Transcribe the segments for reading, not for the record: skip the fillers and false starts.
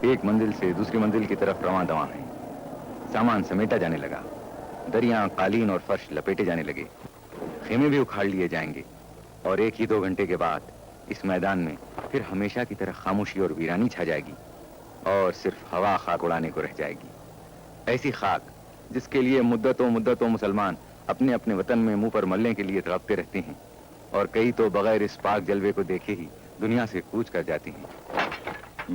ایک منزل سے دوسری منزل کی طرف رواں دواں ہیں. سامان سمیٹا جانے لگا. دریاں، قالین اور فرش لپیٹے جانے لگے. خیمے بھی اکھاڑ لیے جائیں گے اور 1-2 گھنٹے کے بعد اس میدان میں پھر ہمیشہ کی طرح خاموشی اور ویرانی چھا جائے گی اور صرف ہوا خاک اڑانے کو رہ جائے گی. ایسی خاک جس کے لیے مدتوں مسلمان اپنے اپنے وطن میں منہ پر ملنے کے لیے تڑپتے رہتے ہیں اور کئی تو بغیر اس پاک جلوے کو دیکھے ہی دنیا سے کوچ کر جاتے ہیں.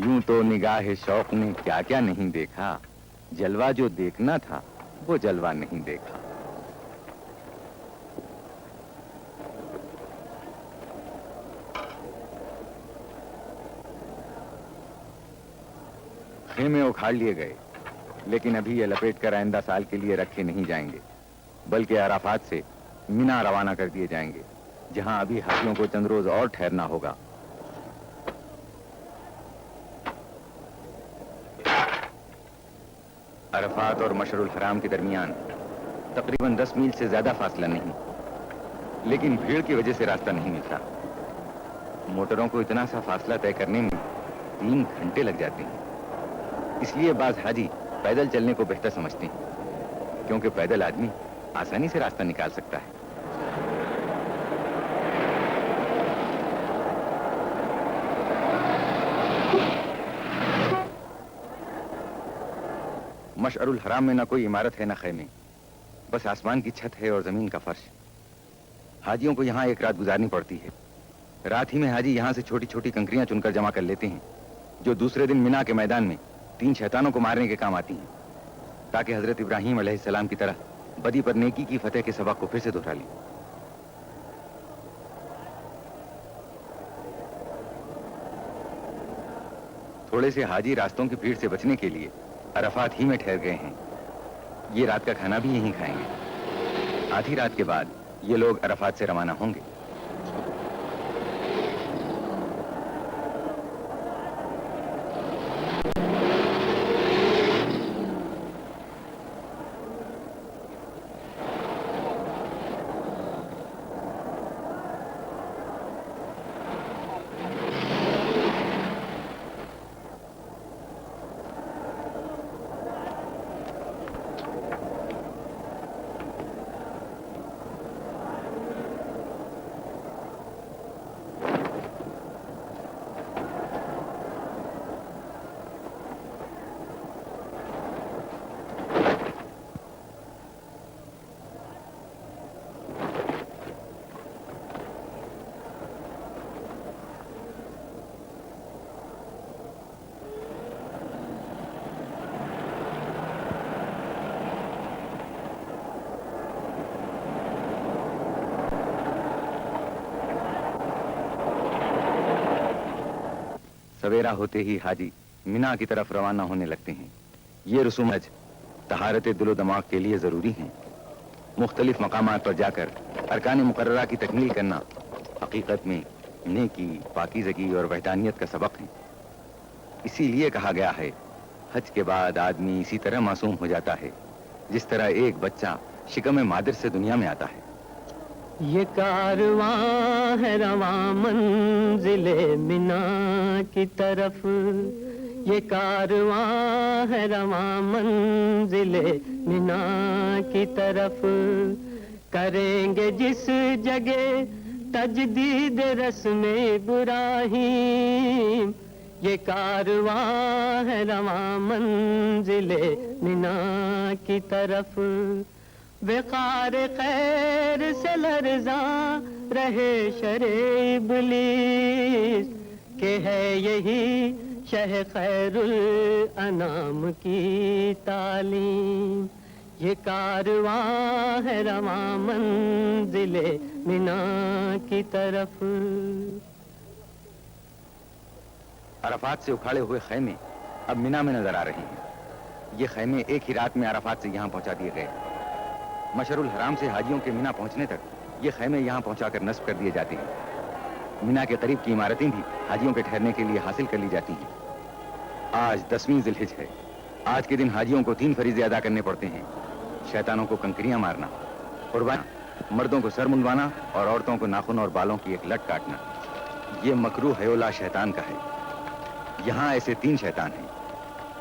یوں تو نگاہ شوق نے کیا کیا نہیں دیکھا، جلوہ جو دیکھنا تھا وہ جلوہ نہیں دیکھا. خیمے اکھاڑ لیے گئے، لیکن ابھی یہ لپیٹ کر آئندہ سال کے لیے رکھے نہیں جائیں گے، بلکہ عرفات سے مینا روانہ کر دیے جائیں گے، جہاں ابھی حاجیوں کو چند روز اور ٹھہرنا ہوگا. عرفات اور مشعر الحرام کے درمیان تقریباً 10 میل سے زیادہ فاصلہ نہیں، لیکن بھیڑ کی وجہ سے راستہ نہیں ملتا. موٹروں کو اتنا سا فاصلہ طے کرنے میں 3 گھنٹے لگ جاتے ہیں. اس لیے بعض حاجی پیدل چلنے کو بہتر سمجھتے ہیں، کیونکہ پیدل آدمی آسانی سے راستہ نکال سکتا ہے. مشعر الحرام میں نہ کوئی عمارت ہے نہ خیمے، بس آسمان کی چھت ہے اور زمین کا فرش. حاجیوں کو یہاں ایک رات گزارنی پڑتی ہے. رات ہی میں حاجی یہاں سے چھوٹی چھوٹی کنکریاں چن کر جمع کر لیتے ہیں، جو دوسرے دن مینا کے میدان میں 3 شیطانوں کو مارنے کے کام آتی ہیں، تاکہ حضرت ابراہیم علیہ السلام کی طرح بدی پر نیکی کی فتح کے سبق کو پھر سے دہرا لیں. تھوڑے سے حاجی راستوں کی بھیڑ سے بچنے کے لیے عرفات ہی میں ٹھہر گئے ہیں. یہ رات کا کھانا بھی یہیں کھائیں گے. آدھی رات کے بعد یہ لوگ عرفات سے روانہ ہوں گے. سویرا ہوتے ہی حاجی مینا کی طرف روانہ ہونے لگتے ہیں. یہ رسوم حج طہارت دل و دماغ کے لیے ضروری ہیں. مختلف مقامات پر جا کر ارکان مقررہ کی تکمیل کرنا حقیقت میں نیکی، پاکیزگی اور وحدانیت کا سبق ہے. اسی لیے کہا گیا ہے حج کے بعد آدمی اسی طرح معصوم ہو جاتا ہے جس طرح ایک بچہ شکم مادر سے دنیا میں آتا ہے. یہ کارواں ہے رواں منزل مینا کی طرف، یہ کارواں ہے رواں منزل مینا کی طرف. کریں گے جس جگہ تجدید رسم ابراہیم، یہ کارواں ہے رواں منزل مینا کی طرف. وقار خیر سے لرزاں رہے شرع ابلیس، کہ ہے یہی شہ خیر الانام کی تعلیم. یہ کارواں ہے رواں منزل مینا کی طرف. عرفات سے اکھاڑے ہوئے خیمے اب مینا میں نظر آ رہے ہیں. یہ خیمے ایک ہی رات میں عرفات سے یہاں پہنچا دیے گئے. مشعر الحرام سے حاجیوں کے مینا پہنچنے تک یہ خیمے یہاں پہنچا کر نصب کر دیے جاتے ہیں. مینا کے قریب کی عمارتیں بھی حاجیوں کے ٹھہرنے کے لیے حاصل کر لی جاتی ہیں. آج 10ویں ذی الحجہ ہے. آج کے دن حاجیوں کو 3 فریضے ادا کرنے پڑتے ہیں: شیطانوں کو کنکریاں مارنا، قربان، مردوں کو سر منڈوانا اور عورتوں کو ناخن اور بالوں کی ایک لٹ کاٹنا. یہ مکروہ حیولہ شیطان کا ہے. یہاں ایسے 3 شیطان ہیں: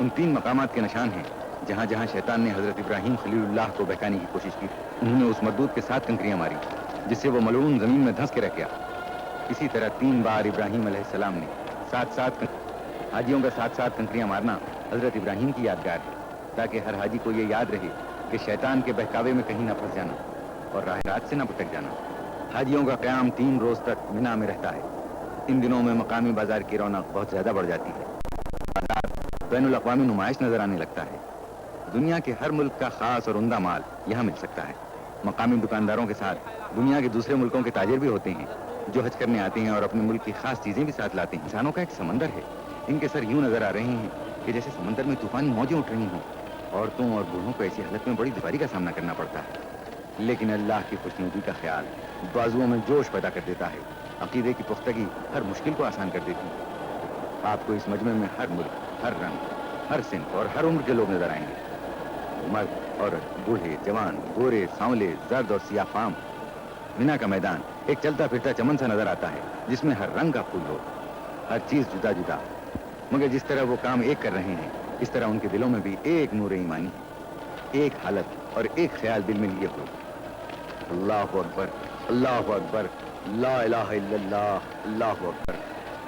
ان 3 مقامات کے نشان ہیں جہاں جہاں شیطان نے حضرت ابراہیم خلیل اللہ کو بہکانے کی کوشش کی، انہوں نے اس مردود کے 7 کنکریاں ماری جس سے وہ ملعون زمین میں دھنس کے رہ گیا۔ اسی طرح 3 بار ابراہیم علیہ السلام نے 7 حاجیوں کا 7 کنکریاں مارنا حضرت ابراہیم کی یادگار ہے، تاکہ ہر حاجی کو یہ یاد رہے کہ شیطان کے بہکاوے میں کہیں نہ پھنس جانا اور راہ رات سے نہ بھٹک جانا۔ حاجیوں کا قیام 3 روز تک مینا میں رہتا ہے۔ ان دنوں میں مقامی بازار کی رونق بہت زیادہ بڑھ جاتی ہے، بازار بین الاقوامی نمائش نظر آنے لگتا ہے۔ دنیا کے ہر ملک کا خاص اور عمدہ مال یہاں مل سکتا ہے۔ مقامی دکانداروں کے ساتھ دنیا کے دوسرے ملکوں کے تاجر بھی ہوتے ہیں جو حج کرنے آتے ہیں اور اپنے ملک کی خاص چیزیں بھی ساتھ لاتے ہیں۔ انسانوں کا ایک سمندر ہے، ان کے سر یوں نظر آ رہے ہیں کہ جیسے سمندر میں طوفانی موجیں اٹھ رہی ہوں۔ عورتوں اور بوڑھوں کو ایسی حالت میں بڑی دشواری کا سامنا کرنا پڑتا ہے، لیکن اللہ کی خوشنودی کا خیال بازوؤں میں جوش پیدا کر دیتا ہے۔ عقیدے کی پختگی ہر مشکل کو آسان کر دیتی ہے۔ آپ کو اس مجمع میں ہر ملک، ہر رنگ، ہر صنف اور ہر عمر کے لوگ نظر آئیں گے، مرد، عورت، بوڑھے، جوان، گورے، سانولے، زرد اور سیاہ فام۔ مینا کا میدان ایک چلتا پھرتا چمن سا نظر آتا ہے جس میں ہر رنگ کا پھول ہو، ہر چیز جدا جدا، مگر جس طرح وہ کام ایک کر رہے ہیں اس طرح ان کے دلوں میں بھی ایک نور ایمانی ہے، ایک حالت اور ایک خیال دل میں لیے ہو۔ اللہ اکبر، اللہ اکبر، لا الہ الا اللہ، اللہ اکبر۔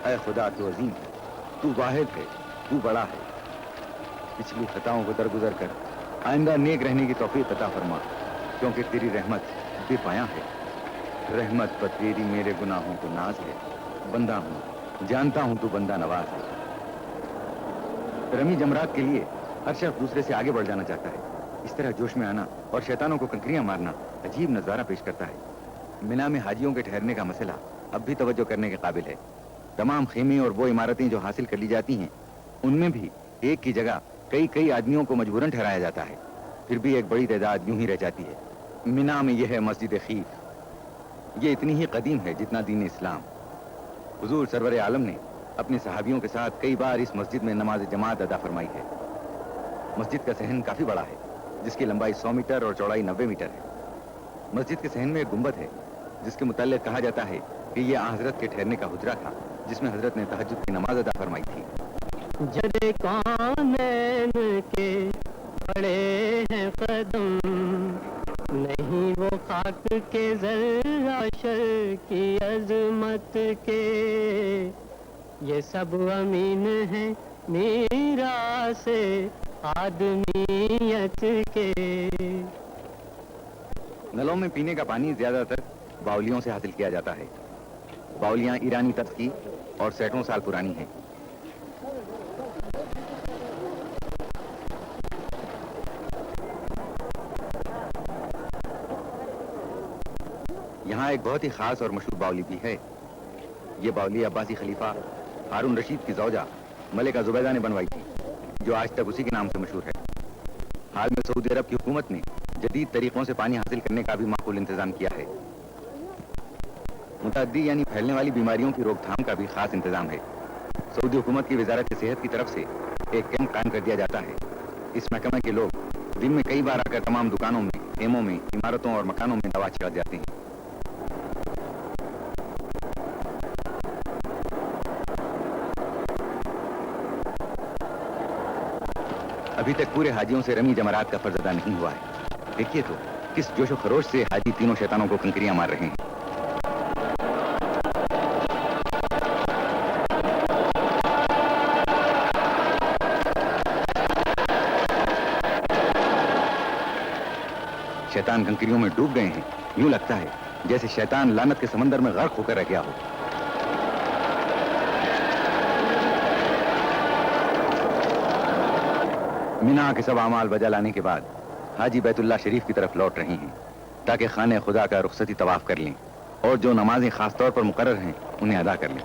اے خدا تو عظیم ہے، تو واحد ہے، تو بڑا ہے۔ پچھلی خطاؤں کو درگزر کر آئندہ نیک رہنے کی توفیق عطا فرما، کیونکہ تیری رحمت بے پایاں ہے۔ رحمت پر تیری میرے گناہوں کو ناز ہے، بندہ ہوں جانتا ہوں تو بندہ نواز ہے۔ رمی جمرات کے لیے ہر شخص دوسرے سے آگے بڑھ جانا چاہتا ہے، اس طرح جوش میں آنا اور شیطانوں کو کنکریاں مارنا عجیب نظارہ پیش کرتا ہے۔ مینا میں حاجیوں کے ٹھہرنے کا مسئلہ اب بھی توجہ کرنے کے قابل ہے۔ تمام خیمے اور وہ عمارتیں جو حاصل کر لی جاتی ہیں ان میں بھی ایک کی جگہ کئی آدمیوں کو مجبوراً ٹھہرایا جاتا ہے، پھر بھی ایک بڑی تعداد یوں ہی رہ جاتی ہے۔ مینا میں یہ ہے مسجد خیف، یہ اتنی ہی قدیم ہے جتنا دین اسلام۔ حضور سرور عالم نے اپنے صحابیوں کے ساتھ کئی بار اس مسجد میں نماز جماعت ادا فرمائی ہے۔ مسجد کا صحن کافی بڑا ہے جس کی لمبائی 100 میٹر اور چوڑائی 90 میٹر ہے۔ مسجد کے صحن میں ایک گنبد ہے جس کے متعلق کہا جاتا ہے کہ یہ حضرت کے ٹھہرنے کا حجرہ تھا جس میں حضرت نے تہجد کی نماز ادا فرمائی تھی۔ جڑے کونین کے بڑے ہیں قدم، نہیں وہ خاک کے ذرہ شر کی عظمت کے، یہ سب امین ہیں میراث آدمیت کے۔ نلوں میں پینے کا پانی زیادہ تر باولیوں سے حاصل کیا جاتا ہے۔ باولیاں ایرانی طرز کی اور سینکڑوں سال پرانی ہیں۔ یہاں ایک بہت ہی خاص اور مشہور باولی بھی ہے۔ یہ باولی عباسی خلیفہ ہارون رشید کی زوجہ ملکہ زبیدہ نے بنوائی تھی، جو آج تک اسی کے نام سے مشہور ہے۔ حال میں سعودی عرب کی حکومت نے جدید طریقوں سے پانی حاصل کرنے کا بھی معقول انتظام کیا ہے۔ متعدی یعنی پھیلنے والی بیماریوں کی روک تھام کا بھی خاص انتظام ہے۔ سعودی حکومت کی وزارت صحت کی طرف سے ایک کیمپ قائم کر دیا جاتا ہے۔ اس محکمہ کے لوگ دن میں کئی بار آ کر تمام دکانوں میں، خیموں میں، عمارتوں اور مکانوں میں دوا چھڑک جاتے ہیں۔ ابھی تک پورے حاجیوں سے رمی جمرات کا فرض ادا نہیں ہوا ہے۔ دیکھیے تو کس جوش و خروش سے حاجی تینوں شیطانوں کو کنکریاں مار رہے ہیں۔ شیطان کنکریوں میں ڈوب گئے ہیں، یوں لگتا ہے جیسے شیطان لعنت کے سمندر میں غرق ہو کر رہ گیا ہو۔ مینا کے سب اعمال بجا لانے کے بعد حاجی بیت اللہ شریف کی طرف لوٹ رہے ہیں تاکہ خانہ خدا کا رخصتی طواف کر لیں اور جو نمازیں خاص طور پر مقرر ہیں انہیں ادا کر لیں۔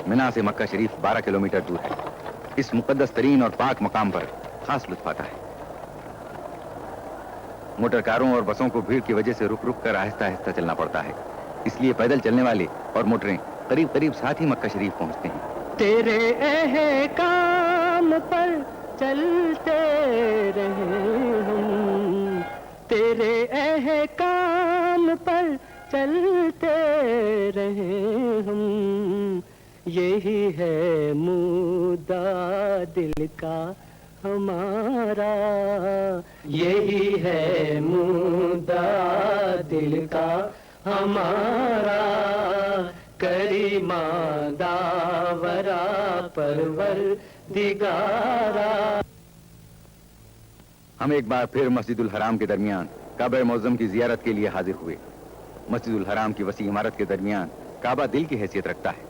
مینا سے مکہ شریف 12 کلومیٹر دور ہے۔ اس مقدس ترین اور پاک مقام پر خاص لطف آتا ہے۔ موٹر کاروں اور بسوں کو بھیڑ کی وجہ سے رک رک کر آہستہ آہستہ چلنا پڑتا ہے، اس لیے پیدل چلنے والے اور موٹریں قریب قریب ساتھ ہی مکہ شریف پہنچتے ہیں۔ تیرے احکام پر چلتے رہے ہم، تیرے احکام پر چلتے رہے ہم، یہی ہے مدعا دل کا ہمارا، یہی ہے مدعا دل کا ہمارا، کریمہ داورا پروردگارا۔ ہم ایک بار پھر مسجد الحرام کے درمیان کعبہ معظم کی زیارت کے لیے حاضر ہوئے۔ مسجد الحرام کی وسیع عمارت کے درمیان کعبہ دل کی حیثیت رکھتا ہے۔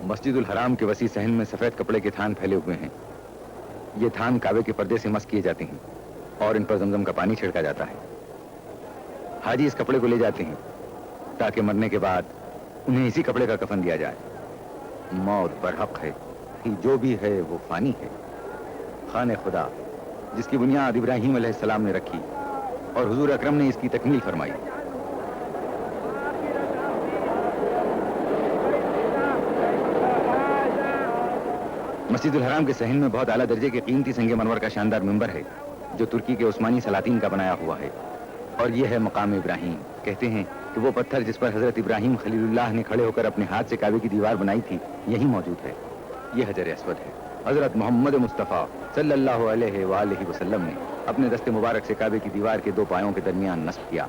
مسجد الحرام کے وسیع صحن میں سفید کپڑے کے تھان پھیلے ہوئے ہیں۔ یہ تھان کعبے کے پردے سے مس کیے جاتے ہیں اور ان پر زمزم کا پانی چھڑکا جاتا ہے۔ حاجی اس کپڑے کو لے جاتے ہیں تاکہ مرنے کے بعد انہیں اسی کپڑے کا کفن دیا جائے۔ موت برحق ہے، جو بھی ہے وہ فانی ہے۔ خانہ خدا جس کی بنیاد ابراہیم علیہ السلام نے رکھی اور حضور اکرم نے اس کی تکمیل فرمائی۔ مسجد الحرام کے صحن میں بہت اعلیٰ درجے کے قیمتی سنگ مرمر کا شاندار منبر ہے جو ترکی کے عثمانی سلاطین کا بنایا ہوا ہے، اور یہ ہے مقام ابراہیم۔ کہتے ہیں کہ وہ پتھر جس پر حضرت ابراہیم خلیل اللہ نے کھڑے ہو کر اپنے ہاتھ سے کعبے کی دیوار بنائی تھی یہی موجود ہے۔ یہ حجر اسود ہے۔ حضرت محمد مصطفیٰ صلی اللہ علیہ وآلہ وسلم نے اپنے دست مبارک سے کعبے کی دیوار کے دو پایوں کے درمیان نصب کیا۔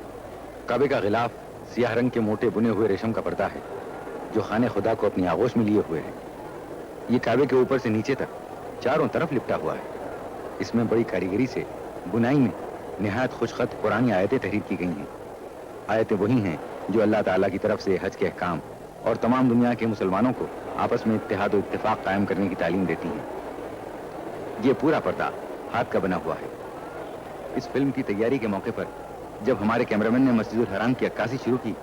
کعبے کا غلاف سیاہ رنگ کے موٹے بنے ہوئے ریشم کا پردہ ہے جو خانہ خدا کو اپنی آغوش میں لیے ہوئے ہے۔ یہ کعبے کے اوپر سے نیچے تک چاروں طرف لپٹا ہوا ہے۔ اس میں بڑی کاریگری سے بنائی میں نہایت خوش خط قرآنی آیتیں تحریر کی گئی ہیں۔ آیتیں وہی ہیں جو اللہ تعالیٰ کی طرف سے حج کے احکام اور تمام دنیا کے مسلمانوں کو آپس میں اتحاد و اتفاق قائم کرنے کی تعلیم دیتی ہیں۔ یہ پورا پردہ ہاتھ کا بنا ہوا ہے۔ اس فلم کی تیاری کے موقع پر جب ہمارے کیمرامین نے مسجد الحرام کی عکاسی شروع کی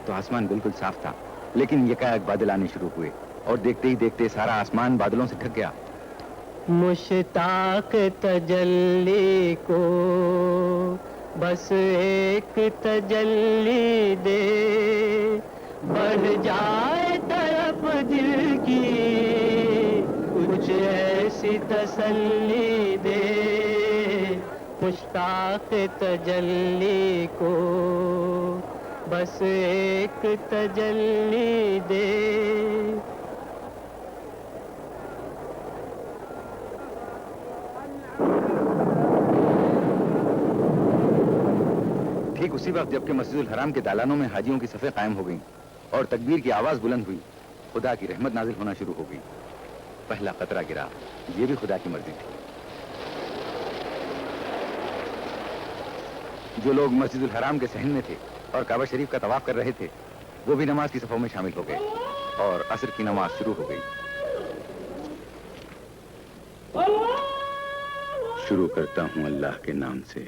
تو آسمان بالکل صاف تھا، لیکن یکایک بادل آنے شروع ہوئے اور دیکھتے ہی دیکھتے سارا آسمان بادلوں سے ڈھک گیا۔ مشتاق تجلی کو بس ایک تجلی دے، بڑھ جائے طرف دل کی کچھ ایسی تسلی دے، مشتاق تجلی کو بس ایک تجلی دے۔ ٹھیک اسی وقت جبکہ مسجد الحرام کے دالانوں میں حاجیوں کی صفیں قائم ہو گئیں اور تکبیر کی آواز بلند ہوئی، خدا کی رحمت نازل ہونا شروع ہو گئی۔ پہلا قطرہ گرا، یہ بھی خدا کی مرضی تھی۔ جو لوگ مسجد الحرام کے صحن میں تھے اور کعبہ شریف کا طواف کر رہے تھے وہ بھی نماز کی صفوں میں شامل ہو گئے اور عصر کی نماز شروع ہو گئی۔ شروع کرتا ہوں اللہ کے نام سے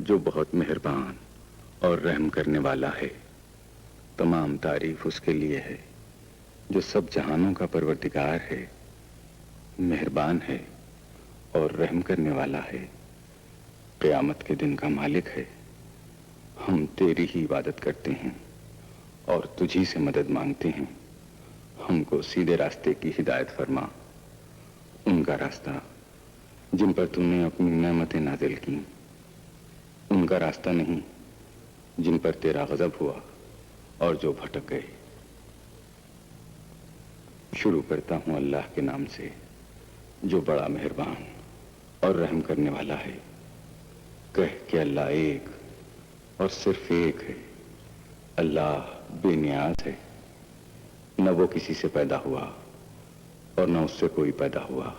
جو بہت مہربان اور رحم کرنے والا ہے۔ تمام تعریف اس کے لیے ہے جو سب جہانوں کا پروردگار ہے، مہربان ہے اور رحم کرنے والا ہے، قیامت کے دن کا مالک ہے۔ ہم تیری ہی عبادت کرتے ہیں اور تجھی سے مدد مانگتے ہیں۔ ہم کو سیدھے راستے کی ہدایت فرما، ان کا راستہ جن پر تم نے اپنی نعمتیں نازل کی، ان کا راستہ نہیں جن پر تیرا غضب ہوا اور جو بھٹک گئے۔ شروع کرتا ہوں اللہ کے نام سے جو بڑا مہربان اور رحم کرنے والا ہے۔ کہہ کہ اللہ ایک اور صرف ایک ہے، اللہ بے نیاز ہے، نہ وہ کسی سے پیدا ہوا اور نہ اس سے کوئی پیدا ہوا،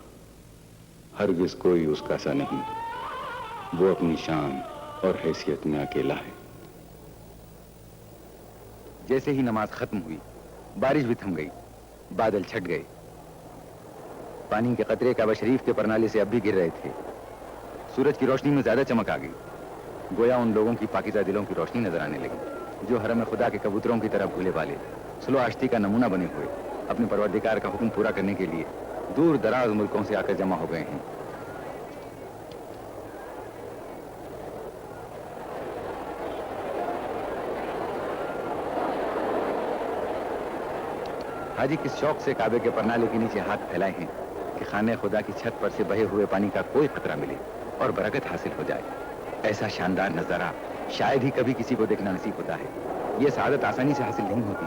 ہرگز کوئی اس کا سا نہیں، وہ اپنی شان اور حیثیت میں اکیلا ہے۔ جیسے ہی نماز ختم ہوئی بارش بھی تھم گئی، بادل چھٹ گئے، پانی کے قطرے کعبہ شریف کے پرنالے سے اب بھی گر رہے تھے۔ سورج کی روشنی میں زیادہ چمک آ گئی، گویا ان لوگوں کی پاکیزہ دلوں کی روشنی نظر آنے لگی جو حرم خدا کے کبوتروں کی طرح بھولے والے سلو آشتی کا نمونہ بنے ہوئے اپنے پروردگار کا حکم پورا کرنے کے لیے دور دراز ملکوں سے آ کر جمع ہو گئے ہیں۔ حاجی کس شوق سے کعبے کے پرنالے کے نیچے ہاتھ پھیلائے ہیں کہ خانہ خدا کی چھت پر سے بہے ہوئے پانی کا کوئی قطرہ ملے اور برکت حاصل ہو جائے۔ ایسا شاندار نظارہ شاید ہی کبھی کسی کو دیکھنا نصیب ہوتا ہے۔ یہ سعادت آسانی سے حاصل نہیں ہوتی،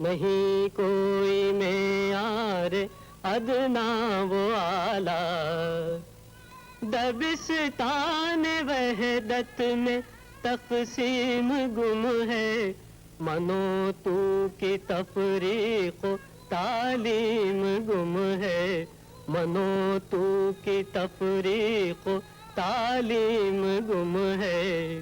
نہیں کوئی معیار ادنا و اعلیٰ، دبستان وحدت میں تقسیم گم ہے، منو تو کی تفریق و تعلیم گم ہے، منو تو کی تفریق و تعلیم گم ہے۔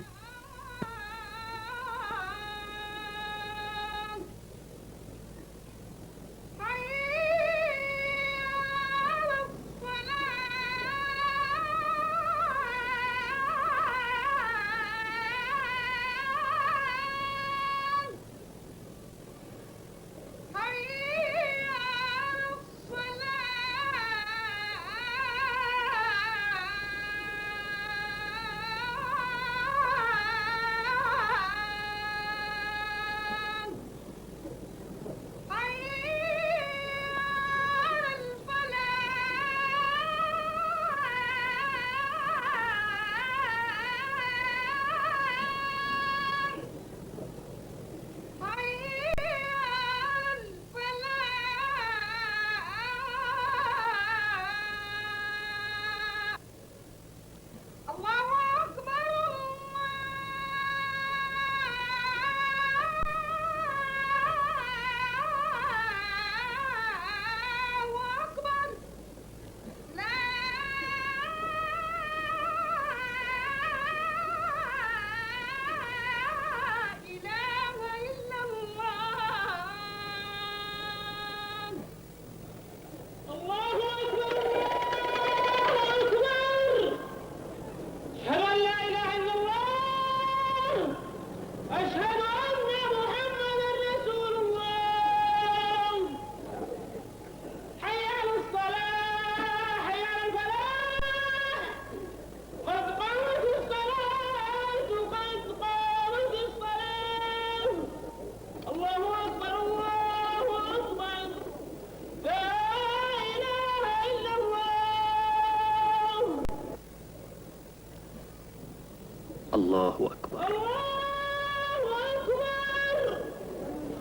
الله أكبر.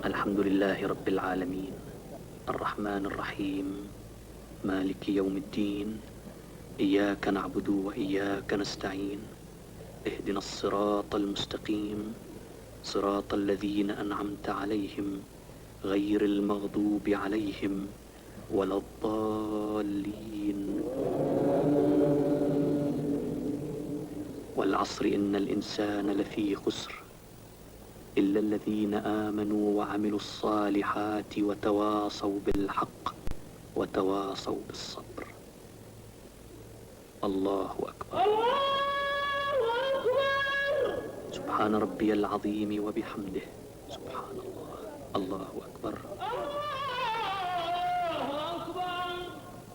الحمد لله رب العالمين الرحمن الرحيم مالك يوم الدين إياك نعبد وإياك نستعين اهدنا الصراط المستقيم صراط الذين أنعمت عليهم غير المغضوب عليهم ولا الضالين. والعصر إن الإنسان لفي خسر إلا الذين آمنوا وعملوا الصالحات وتواصوا بالحق وتواصوا بالصبر. الله أكبر. سبحان ربي العظيم وبحمده سبحان الله. الله أكبر.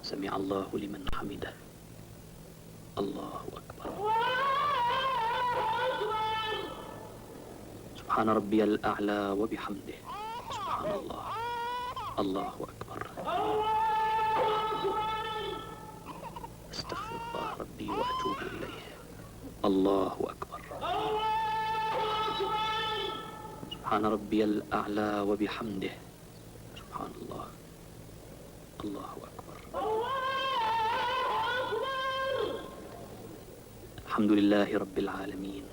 سمع الله لمن حمده. الله أكبر. سبحان ربي الأعلى وبحمده سبحان الله. الله أكبر. أستغفر الله ربي وأتوب إليه. الله أكبر. سبحان ربي الأعلى وبحمده سبحان الله. الله أكبر. الحمد لله رب العالمين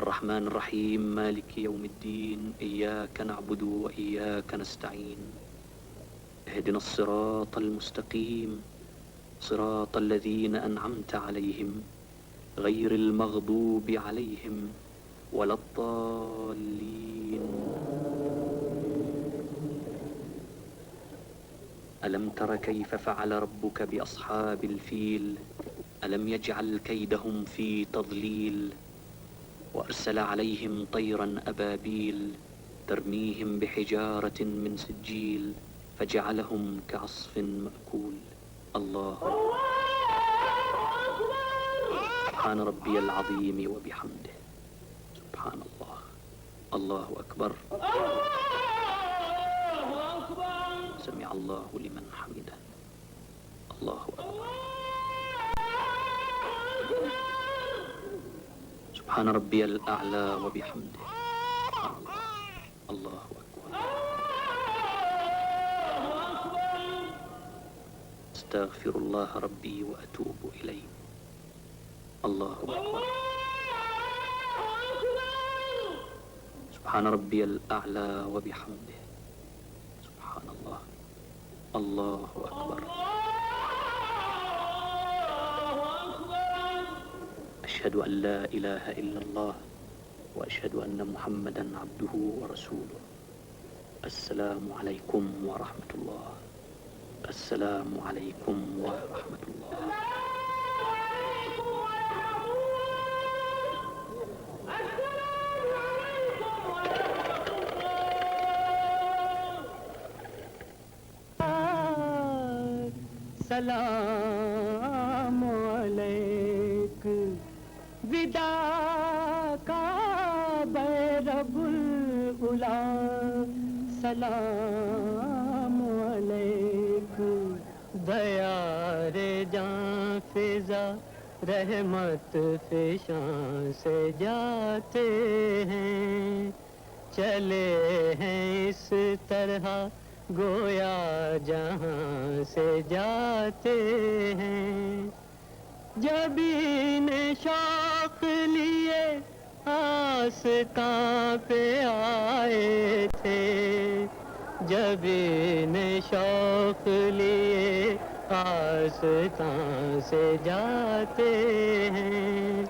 الرحمن الرحيم مالك يوم الدين إياك نعبد وإياك نستعين اهدنا الصراط المستقيم صراط الذين أنعمت عليهم غير المغضوب عليهم ولا الضالين. ألم تر كيف فعل ربك بأصحاب الفيل ألم يجعل كيدهم في تضليل وأرسل عليهم طيرا أبابيل ترميهم بحجارة من سجيل فجعلهم كعصف مأكول. الله سبحان ربي العظيم وبحمده سبحان الله. الله أكبر. سمع الله لمن حمده. الله أكبر. سبحان ربي الأعلى وبحمده. الله أكبر. أستغفر الله ربي وأتوب إليه. الله أكبر. سبحان ربي الأعلى وبحمده. سبحان الله. الله أكبر. أشهد أن لا إله إلا الله وأشهد أن محمدا عبده ورسوله. السلام عليكم ورحمة الله. السلام عليكم ورحمة الله. سلام علیک ودا کا رب العلا. سلام علیک دیار جاں فضا رحمت فشاں سے جاتے ہیں. چلے ہیں اس طرح گویا جہاں سے جاتے ہیں. جبین شوق لیے آستاں پہ آئے تھے. جبین شوق لیے آستاں سے جاتے ہیں.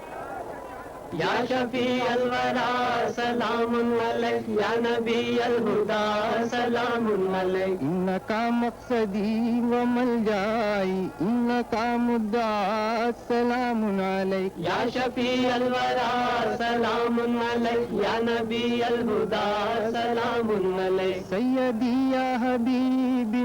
یا شفیع الورا سلام علیک یا نبی الہدا سلام علیک. انکا مقصدی و ملجائی انکا مدعا سلام علیک. یا شفیع الورا سلام علیک یا نبی الہدا سلام علیک. سیدی یا حبیبی